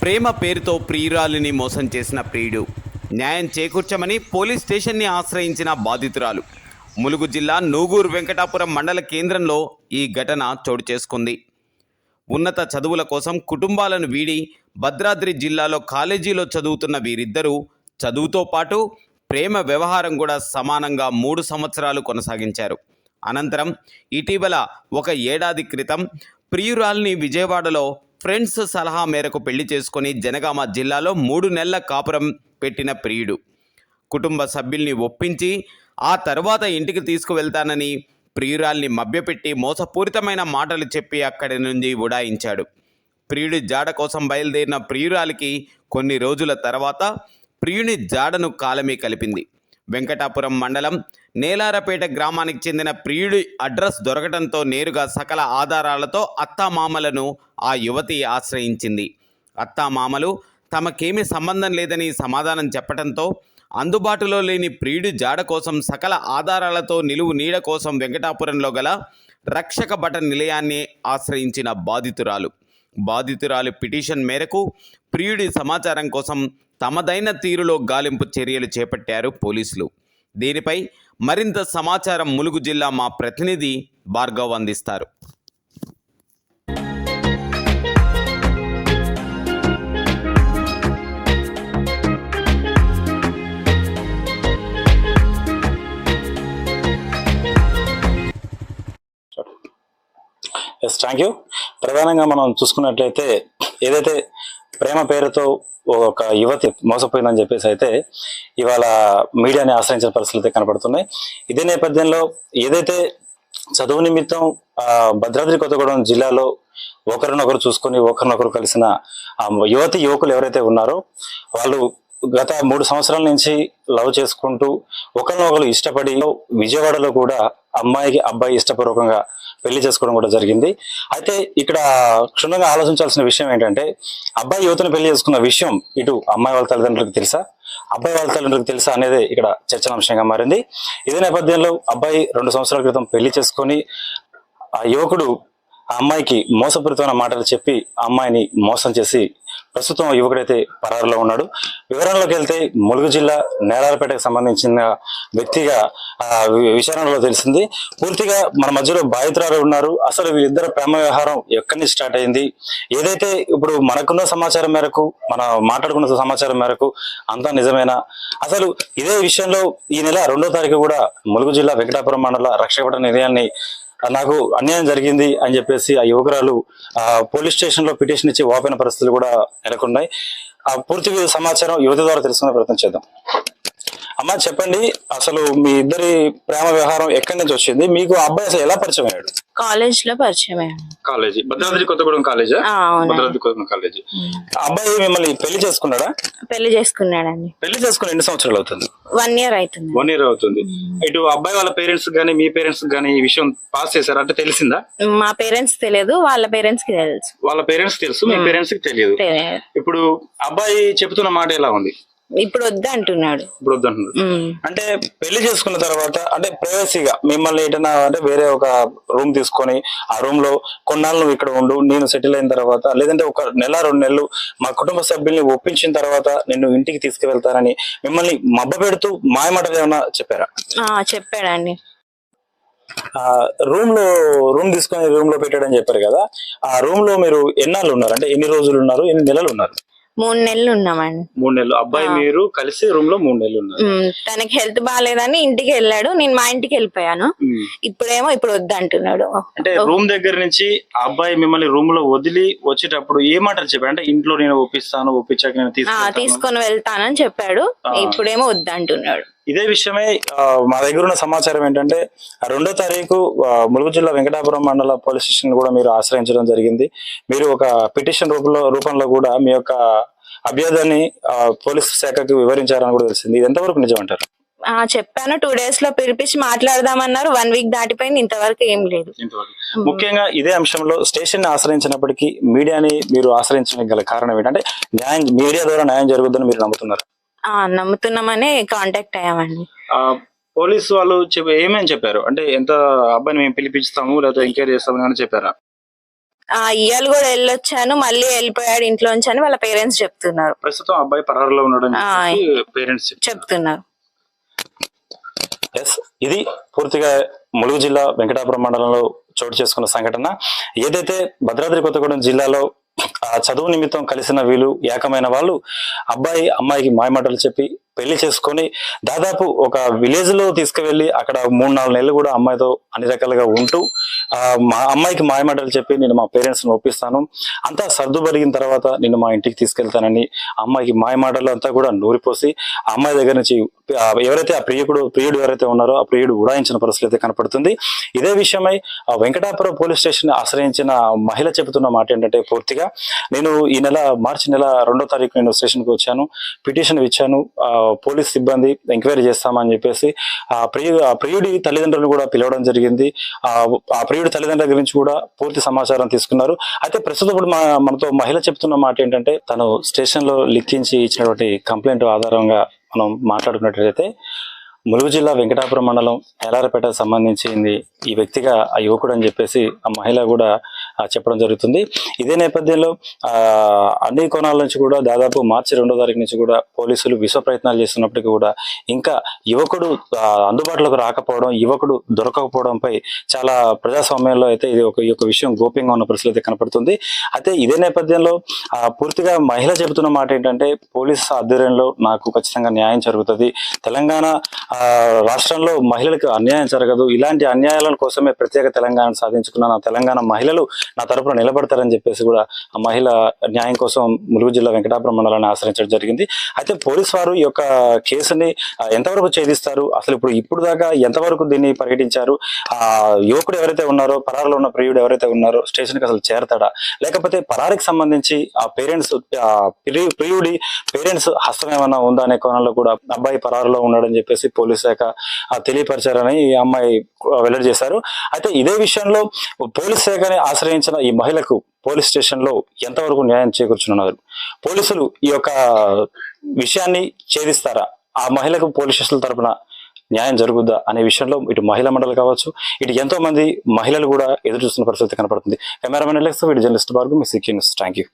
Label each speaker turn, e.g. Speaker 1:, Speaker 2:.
Speaker 1: ప్రేమ పేరుతో ప్రియురాలిని మోసం చేసిన ప్రియుడు న్యాయం చేకూర్చమని పోలీస్ స్టేషన్ని ఆశ్రయించిన బాధితురాలు. ములుగు జిల్లా నూగూరు వెంకటాపురం మండల కేంద్రంలో ఈ ఘటన చోటు చేసుకుంది. ఉన్నత చదువుల కోసం కుటుంబాలను వీడి భద్రాద్రి జిల్లాలో కాలేజీలో చదువుతున్న వీరిద్దరూ చదువుతో పాటు ప్రేమ వ్యవహారం కూడా సమానంగా 3 సంవత్సరాలు కొనసాగించారు. అనంతరం ఇటీవల 1 ఏడాది క్రితం ప్రియురాల్ని విజయవాడలో ఫ్రెండ్స్ సలహా మేరకు పెళ్లి చేసుకుని జనగామ జిల్లాలో 3 నెలల కాపురం పెట్టిన ప్రియుడు కుటుంబ సభ్యుల్ని ఒప్పించి ఆ తర్వాత ఇంటికి తీసుకువెళ్తానని ప్రియురాల్ని మభ్యపెట్టి మోసపూరితమైన మాటలు చెప్పి అక్కడి నుంచి ఉడాయించాడు. ప్రియుడి జాడ కోసం బయలుదేరిన ప్రియురాలికి కొన్ని రోజుల తర్వాత ప్రియుని జాడను కాలమే కలిపింది. వెంకటాపురం మండలం నేలారపేట గ్రామానికి చెందిన ప్రియుడి అడ్రస్ దొరకడంతో నేరుగా సకల ఆధారాలతో అత్తామామలను ఆ యువతి ఆశ్రయించింది. అత్తామామలు తమకేమీ సంబంధం లేదని సమాధానం చెప్పడంతో అందుబాటులో లేని ప్రియుడి జాడ కోసం సకల ఆధారాలతో నిలువు నీడ కోసం వెంకటాపురంలో గల రక్షక భట నిలయాన్ని ఆశ్రయించిన బాధితురాలు పిటిషన్ మేరకు ప్రియుడి సమాచారం కోసం తమదైన తీరులో గాలింపు చర్యలు చేపట్టారు పోలీసులు. దీనిపై మరింత సమాచారం ములుగు జిల్లా మా ప్రతినిధి భార్గవ్ అందిస్తారు.
Speaker 2: Yes, thank you. ప్రధానంగా మనం చూసుకున్నట్లయితే ఏదైతే ప్రేమ పేరుతో ఒక యువతి మోసపోయిందని చెప్పేసి అయితే ఇవాళ మీడియాని ఆశ్రయించిన పరిస్థితులు కనపడుతున్నాయి. ఇదే నేపథ్యంలో ఏదైతే చదువు నిమిత్తం భద్రాద్రి కొత్తగూడెం జిల్లాలో ఒకరినొకరు చూసుకొని ఒకరినొకరు కలిసిన యువకులు ఎవరైతే ఉన్నారో వాళ్ళు గత 3 సంవత్సరాల నుంచి లవ్ చేసుకుంటూ ఒకరినొకరు ఇష్టపడి విజయవాడలో కూడా అమ్మాయికి అబ్బాయి ఇష్టపూర్వకంగా పెళ్లి చేసుకోవడం కూడా జరిగింది. అయితే ఇక్కడ క్షుణ్ణంగా ఆలోచించాల్సిన విషయం ఏంటంటే అబ్బాయి యువతను పెళ్లి చేసుకున్న విషయం ఇటు అమ్మాయి వాళ్ళ తల్లిదండ్రులకు తెలుసా, అబ్బాయి వాళ్ళ తల్లిదండ్రులకు తెలుసా అనేది ఇక్కడ చర్చనాంశంగా మారింది. ఇదే నేపథ్యంలో అబ్బాయి 2 సంవత్సరాల క్రితం పెళ్లి చేసుకొని ఆ యువకుడు ఆ అమ్మాయికి మోసపూరితమైన మాటలు చెప్పి ఆ అమ్మాయిని మోసం చేసి ప్రస్తుతం యువకుడైతే పరారులో ఉన్నాడు. వివరంలోకి వెళ్తే ములుగు జిల్లా నేలారపేటకు సంబంధించిన వ్యక్తిగా విచారణలో తెలిసింది. పూర్తిగా మన మధ్యలో బాధితురాలు ఉన్నారు. అసలు వీళ్ళిద్దరు ప్రేమ వ్యవహారం ఎక్కడి నుంచి స్టార్ట్ అయింది, ఏదైతే ఇప్పుడు మనకున్న సమాచారం మేరకు మన మాట్లాడుకున్న సమాచారం మేరకు అంతా నిజమేనా, అసలు ఇదే విషయంలో ఈ నెల 2వ తారీఖు కూడా ములుగు జిల్లా వెంకటాపురం మండల రక్షకభట నిలయాన్ని నాకు అన్యాయం జరిగింది అని చెప్పేసి ఆ యువకురాలు పోలీస్ స్టేషన్ లో పిటిషన్ ఇచ్చి వాపోయిన పరిస్థితులు కూడా నెలకొన్నాయి. ఆ పూర్తి సమాచారం యువత ద్వారా తెలుసుకునే ప్రయత్నం చేద్దాం. అమ్మ, చెప్పండి, అసలు మీ ఇద్దరి ప్రేమ వ్యవహారం ఎక్కడి నుంచి వచ్చింది, మీకు అబ్బాయి అసలు ఎలా పరిచయం అయ్యాడు?
Speaker 3: కాలేజ్ లో పరిచయం అయ్యాడు.
Speaker 2: కాలేజీ భద్రాద్రి కొత్తగూడెం కాలేజా? భద్రాద్రి కొత్తగూడెం కాలేజీ. అబ్బాయి మిమ్మల్ని పెళ్లి చేసుకున్నాడా?
Speaker 3: పెళ్లి చేసుకున్నాడండి.
Speaker 2: పెళ్లి చేసుకుని ఎన్ని సంవత్సరాలు అవుతుంది?
Speaker 3: 1 year అవుతుంది.
Speaker 2: 1 year అవుతుంది. ఇటు అబ్బాయి వాళ్ళ పేరెంట్స్ గానీ మీ పేరెంట్స్ గానీ ఈ విషయం పాస్ చేశారా, అంటే తెలిసిందా?
Speaker 3: మా పేరెంట్స్ తెలియదు, వాళ్ళ పేరెంట్స్ కి తెలుసు.
Speaker 2: వాళ్ళ పేరెంట్స్ తెలుసు, మీ పేరెంట్స్ కి తెలియదు. ఇప్పుడు అబ్బాయి చెబుతున్న మాట ఎలా ఉంది?
Speaker 3: ఇప్పుడు వద్దు అంటున్నాడు.
Speaker 2: ఇప్పుడు వద్దంటున్నాడు అంటే పెళ్లి చేసుకున్న తర్వాత అంటే ప్రైవసీగా మిమ్మల్ని ఏదైనా అంటే వేరే ఒక రూమ్ తీసుకొని ఆ రూమ్ లో కొన్నాళ్ళు నువ్వు ఇక్కడ ఉండు, నేను సెటిల్ అయిన తర్వాత లేదంటే 1 నెల 2 నెలలు మా కుటుంబ సభ్యుల్ని ఒప్పించిన తర్వాత నిన్ను ఇంటికి తీసుకువెళ్తానని మిమ్మల్ని మబ్బ పెడుతూ మాయమాటలు ఏమన్నా చెప్పారా?
Speaker 3: చెప్పాడండి.
Speaker 2: రూమ్ తీసుకొని రూమ్ లో పెట్టాడని చెప్పారు కదా, ఆ రూమ్ లో మీరు ఎన్నాళ్ళు ఉన్నారు, అంటే ఎన్ని రోజులు ఉన్నారు, ఎన్ని నెలలు ఉన్నారు?
Speaker 3: 3 నెలలు ఉన్నామండి.
Speaker 2: 3 నెలలు అబ్బాయి మీరు కలిసి రూమ్ లో 3 నెలలు ఉన్నారు.
Speaker 3: తనకి హెల్త్ బాగాలేదని ఇంటికి వెళ్ళాడు, నేను మా ఇంటికి వెళ్ళిపోయాను. ఇప్పుడు వద్దు అంటున్నాడు.
Speaker 2: అంటే రూమ్ దగ్గర నుంచి ఆ అబ్బాయి మిమ్మల్ని రూమ్ లో వదిలి వచ్చేటప్పుడు ఏ మాటలు చెప్పాడు? అంటే ఇంట్లో నేను ఒప్పించాక నేను
Speaker 3: తీసుకొని వెళ్తానని చెప్పాడు. ఇప్పుడేమో వద్దు అంటున్నాడు.
Speaker 2: ఇదే విషయమే మా దగ్గర ఉన్న సమాచారం ఏంటంటే 2వ తారీఖు ములుగు జిల్లా వెంకటాపురం మండల పోలీస్ స్టేషన్ కూడా మీరు ఆశ్రయించడం జరిగింది. మీరు ఒక పిటిషన్ రూపంలో కూడా మీ యొక్క అభ్యర్థాన్ని పోలీసు శాఖకు వివరించారని కూడా తెలిసింది. ఇది ఎంతవరకు నిజం అంటారు?
Speaker 3: చెప్పాను, 2 days లో పిలిపించి మాట్లాడదామన్నారు. 1 week దాటిపోయింది, ఇంతవరకు ఏం లేదు.
Speaker 2: ముఖ్యంగా ఇదే అంశంలో స్టేషన్ ని ఆశ్రయించినప్పటికీ మీడియాని మీరు ఆశ్రయించడానికి గల కారణం ఏంటంటే మీడియా ద్వారా న్యాయం జరుగుతుందని మీరు నమ్ముతున్నారు?
Speaker 3: నమ్ముతున్నామని కాంటాక్ట్ అయ్యామండి.
Speaker 2: పోలీసు వాళ్ళు ఏమేమి చెప్పారు? అంటే ఎంత అబ్బాయిని మేము పిలిపిస్తాము లేదా ఎంక్వైరీ చేస్తామని చెప్పారా?
Speaker 3: ఇయ్యాలు కూడా వెళ్ళొచ్చాను, మళ్ళీ వెళ్ళిపోయాడు ఇంట్లోంచి అని వాళ్ళ పేరెంట్స్ చెప్తున్నారు.
Speaker 2: ప్రస్తుతం అబ్బాయి పరారులో ఉన్నాడని పేరెంట్స్
Speaker 3: చెప్తున్నారు.
Speaker 2: ఎస్, ఇది పూర్తిగా ములుగు జిల్లా వెంకటాపురం మండలంలో చోటు చేసుకున్న సంఘటన. ఏదైతే భద్రాద్రి కొత్తగూడెం జిల్లాలో ఆ చదువు నిమిత్తం కలిసిన వీళ్ళు ఏకమైన వాళ్ళు అబ్బాయి అమ్మాయికి మాయమాటలు చెప్పి పెళ్లి చేసుకొని దాదాపు ఒక విలేజ్ లో తీసుకువెళ్లి అక్కడ 3-4 నెలలు కూడా అమ్మాయితో అన్ని రకాలుగా ఉంటూ మా అమ్మాయికి మాయమాటలు చెప్పి నేను మా పేరెంట్స్ ని ఒప్పిస్తాను, అంతా సర్దుబడిగిన తర్వాత నేను మా ఇంటికి తీసుకెళ్తానని అమ్మాయికి మాయమాటలు అంతా కూడా నూరిపోసి ఆ అమ్మాయి దగ్గర నుంచి ఎవరైతే ఆ ప్రియుడు ఎవరైతే ఉన్నారో ఆ ప్రియుడు ఉడాయించిన పరిస్థితి అయితే కనపడుతుంది. ఇదే విషయమై మార్చి పోలీస్ స్టేషన్ ఆశ్రయించిన మహిళ చెబుతున్న మాట ఏంటంటే, పూర్తిగా నేను ఈ మార్చి నెల 2వ తారీఖు నేను స్టేషన్ కి వచ్చాను, పిటిషన్ ఇచ్చాను, పోలీస్ సిబ్బంది ఎంక్వైరీ చేస్తామని చెప్పేసి ఆ ప్రియుడి తల్లిదండ్రులు కూడా పిలవడం జరిగింది. ఆ ప్రియుడి తల్లిదండ్రుల గురించి కూడా పూర్తి సమాచారం తీసుకున్నారు. అయితే ప్రస్తుతం ఇప్పుడు మనతో మహిళ చెప్తున్న మాట ఏంటంటే, తను స్టేషన్ లో లిఖించి ఇచ్చినటువంటి కంప్లైంట్ ఆధారంగా మనం మాట్లాడుకున్నట్లయితే ములుగు జిల్లా వెంకటాపురం మండలం ఎలారపేట సంబంధించింది ఈ వ్యక్తిగా ఆ యువకుడు అని చెప్పేసి ఆ మహిళ కూడా చెప్పడం జరుగుతుంది. ఇదే నేపథ్యంలో అన్ని కోణాల నుంచి కూడా దాదాపు మార్చి 2వ తారీఖు నుంచి కూడా పోలీసులు విశ్వ ప్రయత్నాలు చేస్తున్నప్పటికీ కూడా ఇంకా యువకుడు అందుబాటులోకి రాకపోవడం, యువకుడు దొరకకపోవడంపై చాలా ప్రజాస్వామ్యంలో అయితే ఈ యొక్క విషయం గోప్యంగా ఉన్న పరిస్థితి అయితే కనపడుతుంది. అయితే ఇదే నేపథ్యంలో పూర్తిగా మహిళ చెబుతున్న మాట ఏంటంటే, పోలీసు ఆధ్వర్యంలో నాకు ఖచ్చితంగా న్యాయం జరుగుతుంది, తెలంగాణ రాష్ట్రంలో మహిళలకు అన్యాయం జరగదు, ఇలాంటి అన్యాయాల కోసమే ప్రత్యేక తెలంగాణ సాధించుకున్న నా తెలంగాణ మహిళలు నా తరపున నిలబడతారని చెప్పేసి కూడా ఆ మహిళ న్యాయం కోసం ములుగు జిల్లా వెంకటాపురం మండలాన్ని ఆశ్రయించడం జరిగింది. అయితే పోలీసు వారు ఈ యొక్క కేసుని ఎంతవరకు ఛేదిస్తారు, అసలు ఇప్పుడు దాకా ఎంతవరకు దీన్ని పర్యటించారు, ఆ యువకుడు ఎవరైతే ఉన్నారో, పరారులో ఉన్న ప్రియుడు ఎవరైతే ఉన్నారో స్టేషన్కి అసలు చేరతాడా, లేకపోతే పరారికి సంబంధించి ఆ పేరెంట్స్ ప్రియుడి పేరెంట్స్ హస్తం ఏమన్నా ఉందా అనే కోణంలో కూడా అబ్బాయి పరారులో ఉన్నాడని చెప్పేసి పోలీస్ శాఖ తెలియపరిచారని ఈ అమ్మాయి వెల్లడి చేశారు. అయితే ఇదే విషయంలో పోలీస్ శాఖని ఆశ్రయించిన ఈ మహిళకు పోలీస్ స్టేషన్ లో ఎంతవరకు న్యాయం చేకూర్చున్నారు, పోలీసులు ఈ యొక్క విషయాన్ని ఛేదిస్తారా, ఆ మహిళకు పోలీస్ స్టేషన్ల తరపున న్యాయం జరుగుద్దా అనే విషయంలో ఇటు మహిళా మండలి కావచ్చు, ఇటు ఎంతో మంది మహిళలు కూడా ఎదురు చూస్తున్న పరిస్థితి కనపడుతుంది. కెమెరామెన్ అలెక్స్, వీడియో జర్నలిస్ట్ బార్గు, మీ సిక్కి న్యూస్. Thank you.